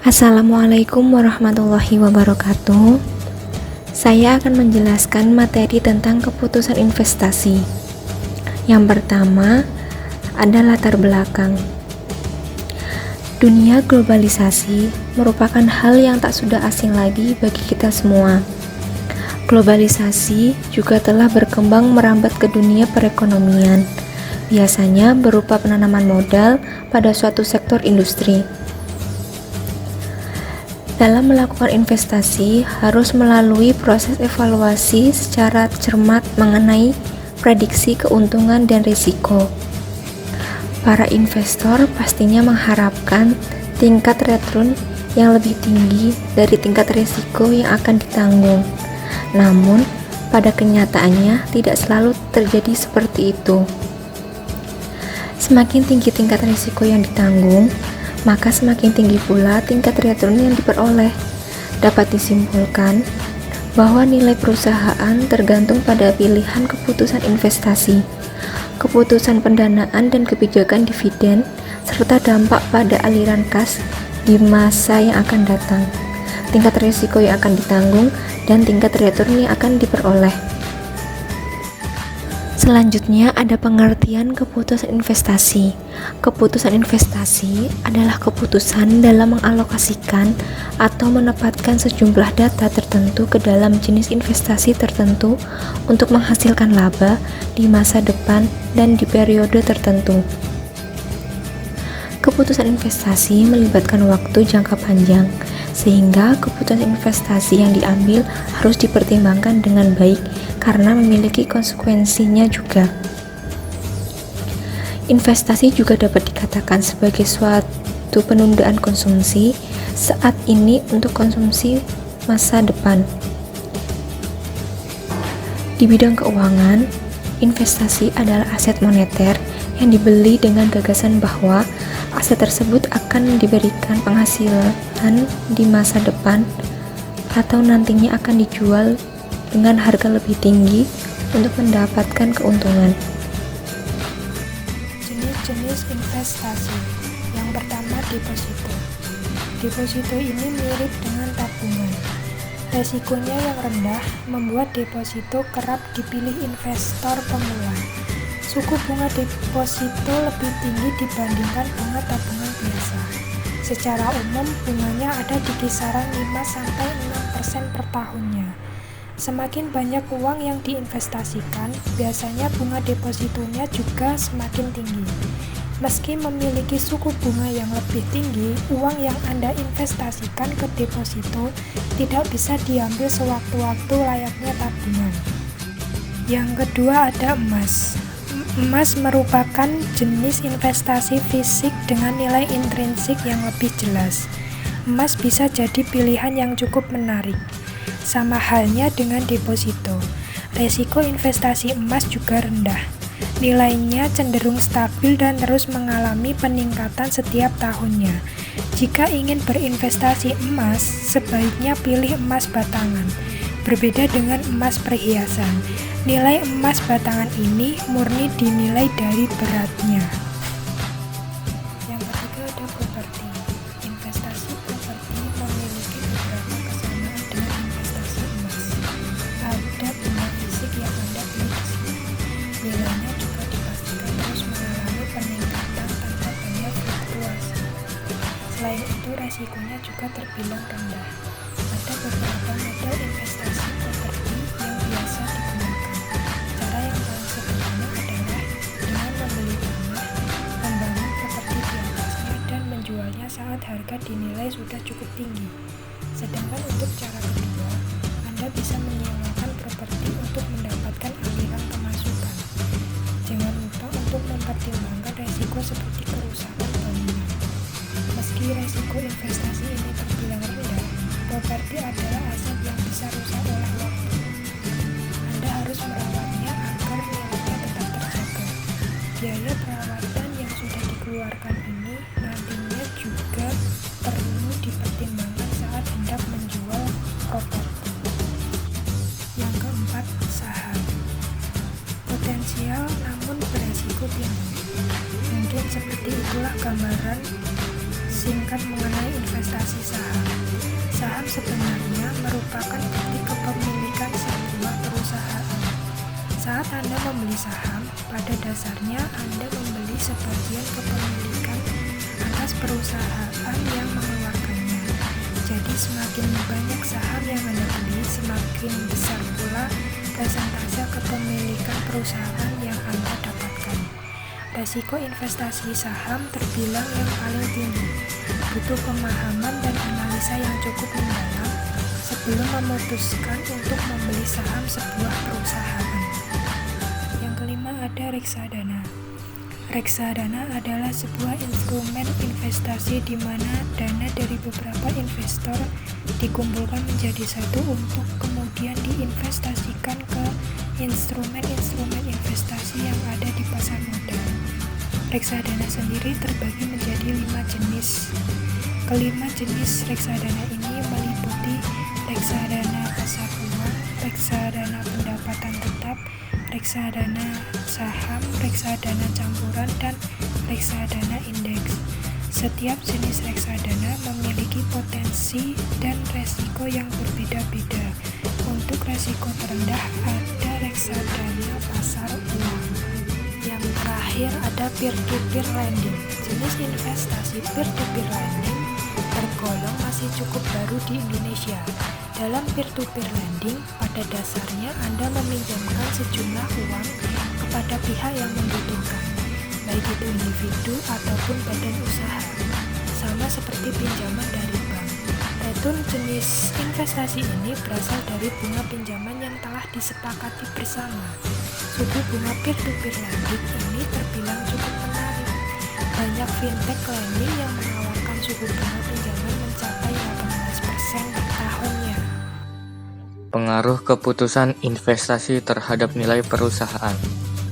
Assalamualaikum warahmatullahi wabarakatuh. Saya akan menjelaskan materi tentang keputusan investasi. Yang pertama, ada latar belakang. Dunia globalisasi merupakan hal yang tak sudah asing lagi bagi kita semua. Globalisasi juga telah berkembang merambat ke dunia perekonomian, biasanya berupa penanaman modal pada suatu sektor industri. Dalam melakukan investasi, harus melalui proses evaluasi secara cermat mengenai prediksi keuntungan dan risiko. Para investor pastinya mengharapkan tingkat return yang lebih tinggi dari tingkat risiko yang akan ditanggung. Namun, pada kenyataannya tidak selalu terjadi seperti itu. Semakin tinggi tingkat risiko yang ditanggung, maka semakin tinggi pula tingkat return yang diperoleh. Dapat disimpulkan bahwa nilai perusahaan tergantung pada pilihan keputusan investasi, keputusan pendanaan dan kebijakan dividen, serta dampak pada aliran kas di masa yang akan datang, tingkat risiko yang akan ditanggung, dan tingkat return yang akan diperoleh. Selanjutnya ada pengertian keputusan investasi. Keputusan investasi adalah keputusan dalam mengalokasikan atau menempatkan sejumlah data tertentu ke dalam jenis investasi tertentu untuk menghasilkan laba di masa depan dan di periode tertentu. Keputusan investasi melibatkan waktu jangka panjang, sehingga keputusan investasi yang diambil harus dipertimbangkan dengan baik karena memiliki konsekuensinya juga. Investasi juga dapat dikatakan sebagai suatu penundaan konsumsi saat ini untuk konsumsi masa depan. Di bidang keuangan, investasi adalah aset moneter yang dibeli dengan gagasan bahwa aset tersebut akan diberikan penghasilan di masa depan atau nantinya akan dijual dengan harga lebih tinggi untuk mendapatkan keuntungan. Jenis-jenis investasi. Yang pertama, deposito. Deposito ini mirip dengan tabungan. Resikonya yang rendah membuat deposito kerap dipilih investor pemula. Suku bunga deposito lebih tinggi dibandingkan bunga tabungan biasa. Secara umum, bunganya ada di kisaran 5-6% per tahunnya. Semakin banyak uang yang diinvestasikan, biasanya bunga depositonya juga semakin tinggi. Meski memiliki suku bunga yang lebih tinggi, uang yang Anda investasikan ke deposito tidak bisa diambil sewaktu-waktu layaknya tabungan. Yang kedua ada emas. Emas merupakan jenis investasi fisik dengan nilai intrinsik yang lebih jelas. Emas bisa jadi pilihan yang cukup menarik. Sama halnya dengan deposito, resiko investasi emas juga rendah. Nilainya cenderung stabil dan terus mengalami peningkatan setiap tahunnya. Jika ingin berinvestasi emas, sebaiknya pilih emas batangan. Berbeda dengan emas perhiasan, nilai emas batangan ini murni dinilai dari beratnya. Yang ketiga ada properti. Investasi properti memiliki beberapa kesamaan dengan investasi emas. Ada benda fisik yang Anda beli di sini. Nilainya juga dipastikan terus mengalami peningkatan tanpa banyak fluktuasi. Selain itu, resikonya juga terbilang rendah. Ada beberapa model investasi properti yang biasa digunakan. Cara yang paling sederhana adalah dengan membeli tanah, membangun properti di atasnya, dan menjualnya saat harga dinilai sudah cukup tinggi. Sedangkan untuk cara kedua, Anda bisa menyewakan properti untuk mendapatkan aliran pemasukan. Jangan lupa untuk mempertimbangkan resiko seperti kerusakan bangunan. Meski resiko investasi ini terbilang rendah, properti adalah aset yang bisa rusak oleh waktu. Anda harus merawatnya agar nilainya tetap terjaga. Biaya perawatan yang sudah dikeluarkan ini nantinya juga perlu dipertimbangkan saat hendak menjual properti. Yang keempat, saham. Potensial namun beresiko tinggi. Mungkin seperti itulah gambaran singkat mengenai investasi saham. Saham sebenarnya merupakan bukti kepemilikan sebuah perusahaan. Saat Anda membeli saham, pada dasarnya Anda membeli sebagian kepemilikan atas perusahaan yang mengeluarkannya. Jadi semakin banyak saham yang Anda beli, semakin besar pula persentase kepemilikan perusahaan yang Anda dapatkan. Resiko investasi saham terbilang yang paling tinggi. Butuh pemahaman dan analisa yang cukup mendalam sebelum memutuskan untuk membeli saham sebuah perusahaan. Yang kelima ada reksadana. Reksadana adalah sebuah instrumen investasi di mana dana dari beberapa investor dikumpulkan menjadi satu untuk kemudian diinvestasikan ke instrumen-instrumen investasi yang ada di pasar modal. Reksadana sendiri terbagi menjadi 5 jenis. Kelima jenis reksadana ini meliputi reksadana pasar uang, reksadana pendapatan tetap, reksadana saham, reksadana campuran, dan reksadana indeks. Setiap jenis reksadana memiliki potensi dan resiko yang berbeda-beda. Untuk resiko terendah ada reksadana pasar uang. Yang terakhir ada peer-to-peer lending. Jenis investasi peer-to-peer lending tergolong masih cukup baru di Indonesia. Dalam peer-to-peer lending, pada dasarnya Anda meminjamkan sejumlah uang kepada pihak yang membutuhkan, baik itu individu ataupun badan usaha, sama seperti pinjaman dari bank. Return jenis investasi ini berasal dari bunga pinjaman yang telah disepakati bersama. Suku bunga peer-to-peer lending ini terbilang cukup menarik. Banyak fintech lending yang menawarkan suku bunga pinjaman mencapai 18% per tahunnya. Pengaruh keputusan investasi terhadap nilai perusahaan.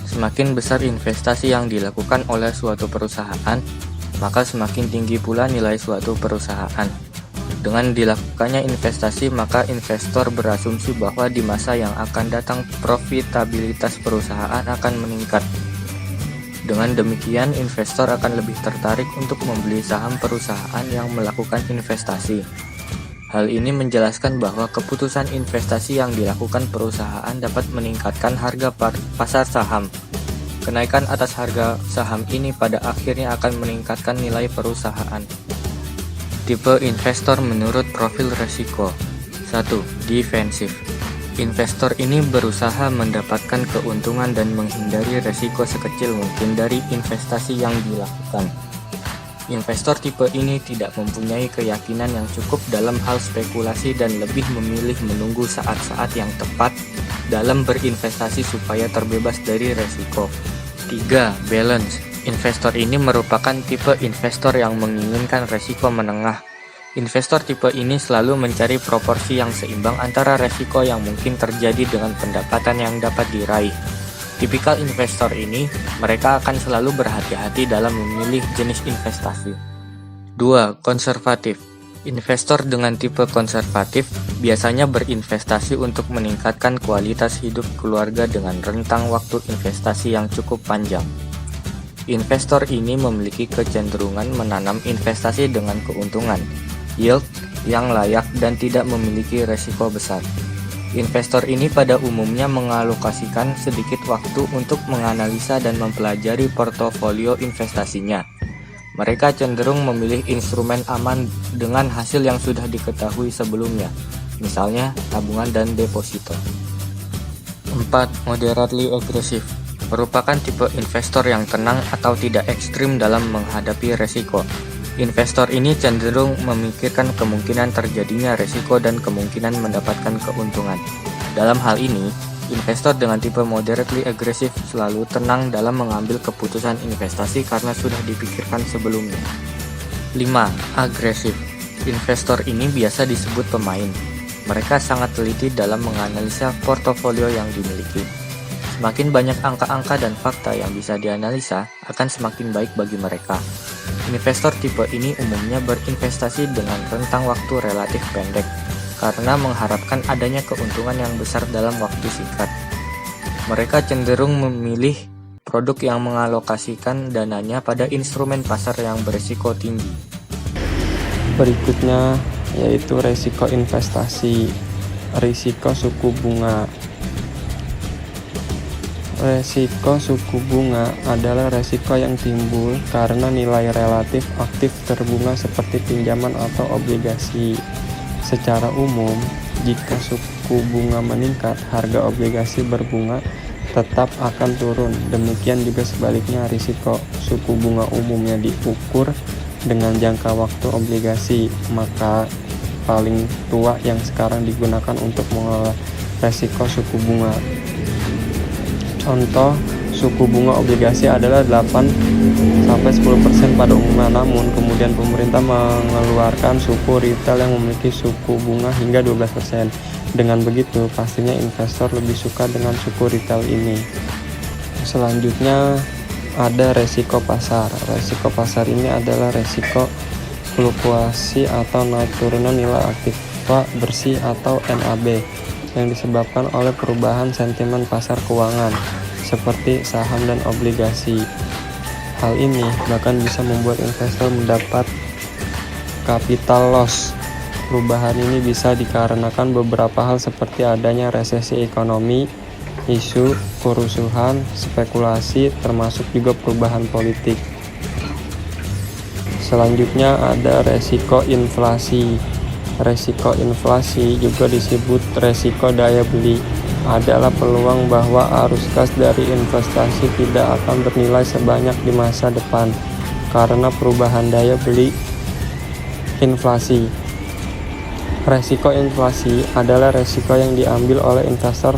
Semakin besar investasi yang dilakukan oleh suatu perusahaan, maka semakin tinggi pula nilai suatu perusahaan. Dengan dilakukannya investasi, maka investor berasumsi bahwa di masa yang akan datang profitabilitas perusahaan akan meningkat. Dengan demikian, investor akan lebih tertarik untuk membeli saham perusahaan yang melakukan investasi. Hal ini menjelaskan bahwa keputusan investasi yang dilakukan perusahaan dapat meningkatkan harga pasar saham. Kenaikan atas harga saham ini pada akhirnya akan meningkatkan nilai perusahaan. Tipe investor menurut profil risiko. 1. Defensif. Investor ini berusaha mendapatkan keuntungan dan menghindari risiko sekecil mungkin dari investasi yang dilakukan. Investor tipe ini tidak mempunyai keyakinan yang cukup dalam hal spekulasi dan lebih memilih menunggu saat-saat yang tepat dalam berinvestasi supaya terbebas dari risiko. 3. Balance. Investor ini merupakan tipe investor yang menginginkan risiko menengah. Investor tipe ini selalu mencari proporsi yang seimbang antara risiko yang mungkin terjadi dengan pendapatan yang dapat diraih. Tipikal investor ini, mereka akan selalu berhati-hati dalam memilih jenis investasi. 2. Konservatif. Investor dengan tipe konservatif biasanya berinvestasi untuk meningkatkan kualitas hidup keluarga dengan rentang waktu investasi yang cukup panjang. Investor ini memiliki kecenderungan menanam investasi dengan keuntungan, yield yang layak dan tidak memiliki risiko besar. Investor ini pada umumnya mengalokasikan sedikit waktu untuk menganalisa dan mempelajari portofolio investasinya. Mereka cenderung memilih instrumen aman dengan hasil yang sudah diketahui sebelumnya, misalnya tabungan dan deposito. 4. Moderately aggressive. Merupakan tipe investor yang tenang atau tidak ekstrim dalam menghadapi resiko. Investor ini cenderung memikirkan kemungkinan terjadinya resiko dan kemungkinan mendapatkan keuntungan. Dalam hal ini, investor dengan tipe moderately aggressive selalu tenang dalam mengambil keputusan investasi karena sudah dipikirkan sebelumnya. 5. Agresif. Investor ini biasa disebut pemain. Mereka sangat teliti dalam menganalisa portofolio yang dimiliki. Semakin banyak angka-angka dan fakta yang bisa dianalisa, akan semakin baik bagi mereka. Investor tipe ini umumnya berinvestasi dengan rentang waktu relatif pendek, karena mengharapkan adanya keuntungan yang besar dalam waktu singkat. Mereka cenderung memilih produk yang mengalokasikan dananya pada instrumen pasar yang berisiko tinggi. Berikutnya yaitu resiko investasi, risiko suku bunga. Resiko suku bunga adalah resiko yang timbul karena nilai relatif aktif terbunga seperti pinjaman atau obligasi. Secara umum, jika suku bunga meningkat, harga obligasi berbunga tetap akan turun. Demikian juga sebaliknya, risiko suku bunga umumnya diukur dengan jangka waktu obligasi, maka paling tua yang sekarang digunakan untuk mengelola resiko suku bunga. Contoh suku bunga obligasi adalah 8-10% pada umumnya, namun kemudian pemerintah mengeluarkan suku retail yang memiliki suku bunga hingga 12%. Dengan begitu, pastinya investor lebih suka dengan suku retail ini. Selanjutnya ada resiko pasar. Resiko pasar ini adalah resiko fluktuasi atau naik turunnya nilai aktiva bersih atau NAB yang disebabkan oleh perubahan sentimen pasar keuangan seperti saham dan obligasi. Hal ini bahkan bisa membuat investor mendapat capital loss. Perubahan ini bisa dikarenakan beberapa hal seperti adanya resesi ekonomi, isu kerusuhan, spekulasi, termasuk juga perubahan politik. Selanjutnya ada resiko inflasi. Resiko inflasi juga disebut resiko daya beli, adalah peluang bahwa arus kas dari investasi tidak akan bernilai sebanyak di masa depan karena perubahan daya beli inflasi. Resiko inflasi adalah resiko yang diambil oleh investor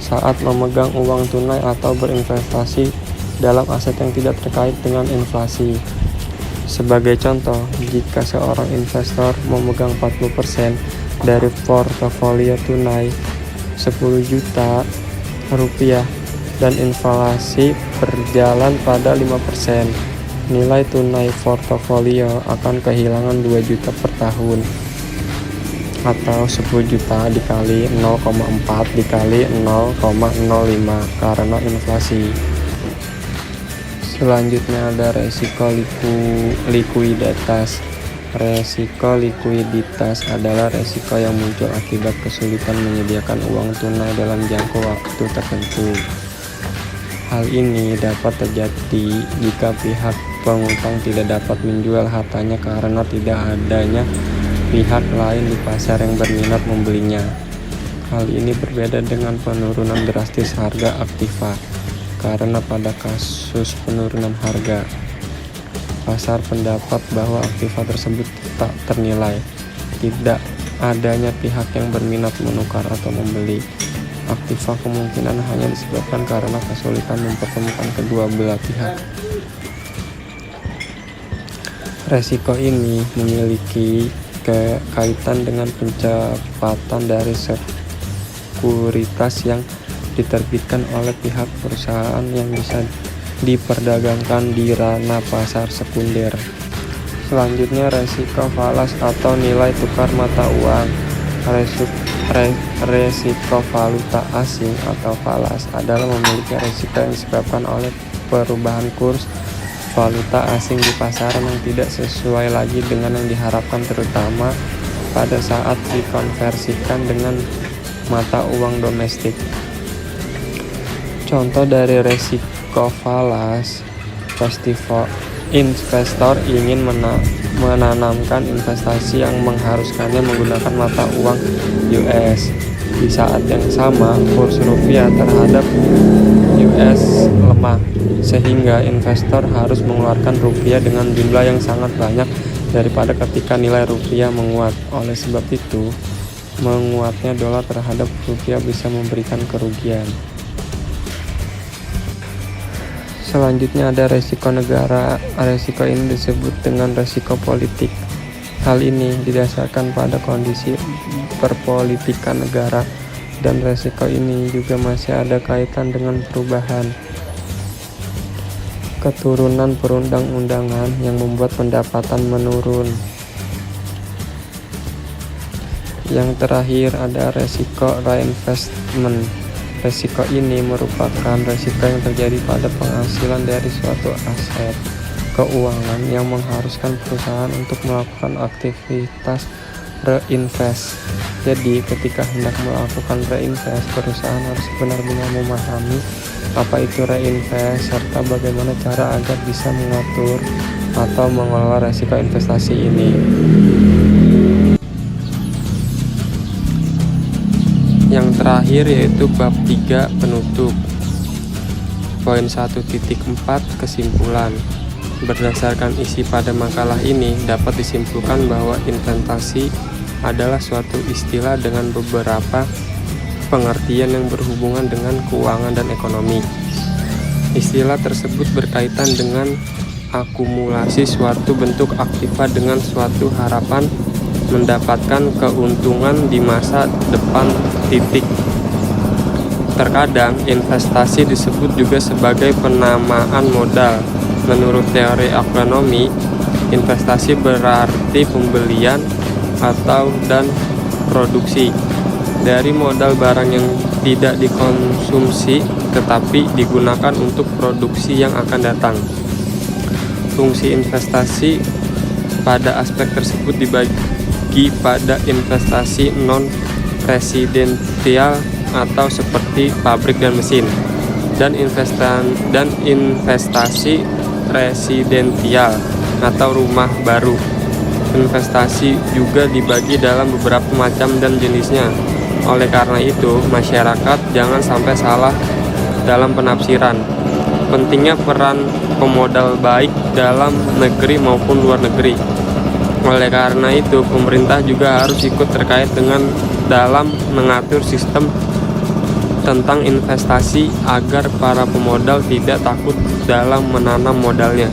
saat memegang uang tunai atau berinvestasi dalam aset yang tidak terkait dengan inflasi. Sebagai contoh, jika seorang investor memegang 40% dari portofolio tunai 10 juta rupiah dan inflasi berjalan pada 5%, nilai tunai portofolio akan kehilangan 2 juta per tahun, atau 10 juta dikali 0,4 dikali 0,05 karena inflasi. Selanjutnya ada resiko likuiditas. Resiko likuiditas adalah resiko yang muncul akibat kesulitan menyediakan uang tunai dalam jangka waktu tertentu. Hal ini dapat terjadi jika pihak pengutang tidak dapat menjual hartanya karena tidak adanya pihak lain di pasar yang berminat membelinya. Hal ini berbeda dengan penurunan drastis harga aktiva, karena pada kasus penurunan harga, pasar pendapat bahwa aktiva tersebut tak ternilai. Tidak adanya pihak yang berminat menukar atau membeli aktiva kemungkinan hanya disebabkan karena kesulitan mempertemukan kedua belah pihak. Resiko ini memiliki kaitan dengan pencepatan dari sekuritas yang diterbitkan oleh pihak perusahaan yang bisa diperdagangkan di ranah pasar sekunder. Selanjutnya resiko falas atau nilai tukar mata uang. Resiko valuta asing atau falas adalah memiliki resiko yang disebabkan oleh perubahan kurs valuta asing di pasaran yang tidak sesuai lagi dengan yang diharapkan, terutama pada saat dikonversikan dengan mata uang domestik. Contoh dari resiko falas, investor ingin menanamkan investasi yang mengharuskannya menggunakan mata uang US. Di saat yang sama, kurs rupiah terhadap US lemah, sehingga investor harus mengeluarkan rupiah dengan jumlah yang sangat banyak daripada ketika nilai rupiah menguat. Oleh sebab itu, menguatnya dolar terhadap rupiah bisa memberikan kerugian. Selanjutnya ada resiko negara. Resiko ini disebut dengan resiko politik. Hal ini didasarkan pada kondisi perpolitikan negara, dan resiko ini juga masih ada kaitan dengan perubahan keturunan perundang-undangan yang membuat pendapatan menurun. Yang terakhir ada resiko reinvestment. Resiko ini merupakan resiko yang terjadi pada penghasilan dari suatu aset keuangan yang mengharuskan perusahaan untuk melakukan aktivitas reinvest. Jadi ketika hendak melakukan reinvest, perusahaan harus benar-benar memahami apa itu reinvest serta bagaimana cara agar bisa mengatur atau mengelola resiko investasi ini. Yang terakhir yaitu bab 3 penutup. Poin 1.4 kesimpulan. Berdasarkan isi pada makalah ini, dapat disimpulkan bahwa investasi adalah suatu istilah dengan beberapa pengertian yang berhubungan dengan keuangan dan ekonomi. Istilah tersebut berkaitan dengan akumulasi suatu bentuk aktiva dengan suatu harapan mendapatkan keuntungan di masa depan. Terkadang investasi disebut juga sebagai penamaan modal. Menurut teori ekonomi, investasi berarti pembelian dan produksi dari modal barang yang tidak dikonsumsi tetapi digunakan untuk produksi yang akan datang. Fungsi investasi pada aspek tersebut dibagi pada investasi non-residensial atau seperti pabrik dan mesin, dan investasi residensial atau rumah baru. Investasi juga dibagi dalam beberapa macam dan jenisnya. Oleh karena itu, masyarakat jangan sampai salah dalam penafsiran pentingnya peran pemodal baik dalam negeri maupun luar negeri. Oleh karena itu, pemerintah juga harus ikut terkait dengan dalam mengatur sistem tentang investasi agar para pemodal tidak takut dalam menanam modalnya.